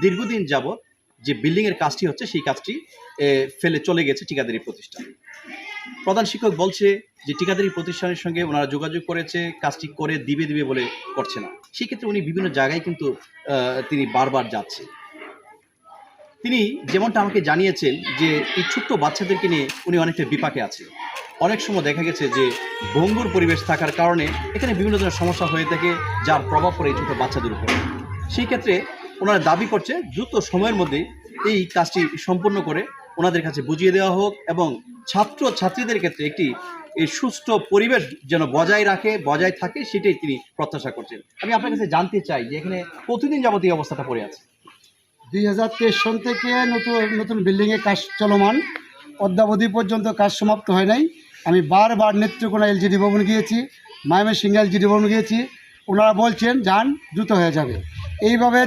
দীর্ঘদিন যাবৎ যে বিল্ডিংয়ের কাজটি হচ্ছে সেই কাজটি ফেলে চলে গেছে ঠিকাদারি প্রতিষ্ঠান। প্রধান শিক্ষক বলছে যে ঠিকাদারি প্রতিষ্ঠানের সঙ্গে ওনারা যোগাযোগ করেছে, কাজটি করে দিবে বলে করছে না। সেক্ষেত্রে উনি বিভিন্ন জায়গায় কিন্তু তিনি বারবার যাচ্ছে। তিনি যেমনটা আমাকে জানিয়েছেন যে এই ছোট্ট বাচ্চাদেরকে নিয়ে উনি অনেকটা বিপাকে আছে। অনেক সময় দেখা গেছে যে ভঙ্গুর পরিবেশ থাকার কারণে এখানে বিভিন্ন ধরনের সমস্যা হয়ে থাকে, যার প্রভাব পড়ে এই ছোটো বাচ্চাদের উপর। সেই ক্ষেত্রে ওনারা দাবি করছে দ্রুত সময়ের মধ্যে এই কাজটি সম্পূর্ণ করে ওনাদের কাছে বুঝিয়ে দেওয়া হোক এবং ছাত্রছাত্রীদের ক্ষেত্রে একটি এই সুষ্ঠু পরিবেশ যেন বজায় থাকে সেটাই তিনি প্রত্যাশা করছেন। আমি আপনার কাছে জানতে চাই যে এখানে কতদিন যাবত এই অবস্থাটা পড়ে আছে? 2023 সন থেকে নতুন বিল্ডিংয়ে কাজ চলমান, অদ্যাবধি পর্যন্ত কাজ সমাপ্ত হয় নাই। আমি বারবার নেত্রকোনা এলজিডি ভবন গিয়েছি, ময়মনসিংহ এলজিডি ভবন গিয়েছি, ওনারা বলছেন যান দ্রুত হয়ে যাবে। এইভাবে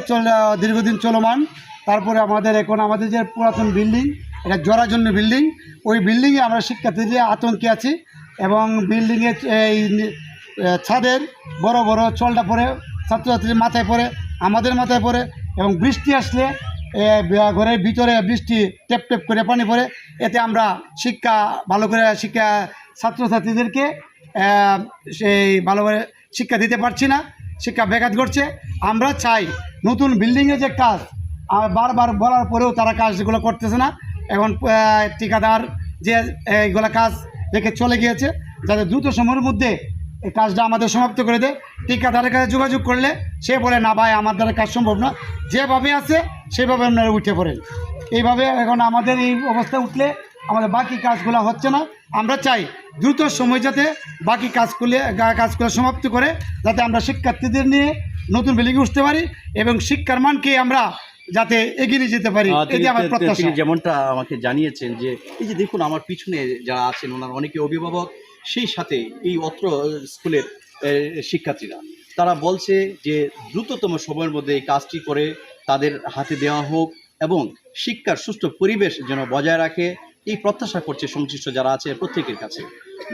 দীর্ঘদিন চলমান। তারপরে আমাদের যে পুরাতন বিল্ডিং, এটা জরাজন্য বিল্ডিং, ওই বিল্ডিংয়ে আমরা শিক্ষার্থীদের আতঙ্কে আছি এবং বিল্ডিংয়ের এই ছাদের বড় বড় চলটা পড়ে ছাত্রছাত্রীর মাথায় পড়ে, আমাদের মাথায় পড়ে এবং বৃষ্টি আসলে ঘরের ভিতরে বৃষ্টি টেপ করে পানি পড়ে। এতে আমরা ভালো করে ছাত্রছাত্রীদেরকে ভালো করে শিক্ষা দিতে পারছি না, শিক্ষা ব্যাঘাত ঘটছে। আমরা চাই নতুন বিল্ডিংয়ে যে কাজ, বারবার বলার পরেও তারা কাজগুলো করতেছে না। এখন ঠিকাদার যে এইগুলো কাজ রেখে চলে গিয়েছে, যাতে দ্রুত সময়ের মধ্যে এই কাজটা আমাদের সমাপ্ত করে দেয়। ঠিকাদারের কাছে যোগাযোগ করলে সে বলে না ভাই আমার দ্বারা কাজ সম্ভব না, যেভাবে আছে সেভাবে আপনারা উঠে পড়েন। এইভাবে এখন আমাদের এই অবস্থা উঠলে আমাদের বাকি কাজগুলো হচ্ছে না। আমরা চাই দ্রুত সময় যাতে বাকি কাজগুলো সমাপ্ত করে যাতে আমরা শিক্ষার্থীদের নিয়ে নতুন বিল্ডিংয়ে উঠতে পারি এবং শিক্ষার মানকে আমরা যাতে এগিয়ে নিয়ে যেতে পারি, এটি আমার প্রত্যাশা। তিনি যেমনটা আমাকে জানিয়েছেন যে এই যে দেখুন আমার পিছনে যারা আছেন ওনার অনেকে অভিভাবক, সেই সাথে এই অত্র স্কুলের শিক্ষার্থীরা, তারা বলছে যে দ্রুততম সময়ের মধ্যে এই কাজটি করে তাদের হাতে দেওয়া হোক এবং শিক্ষার সুষ্ঠু পরিবেশ যেন বজায় রাখে, এই প্রত্যাশা করছে সংশ্লিষ্ট যারা আছে প্রত্যেকের কাছে।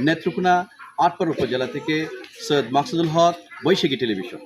নেত্রকোনা ৮ উপজেলা থেকে সৈয়দ মাকসুদুল হক, বৈশাখী টেলিভিশন।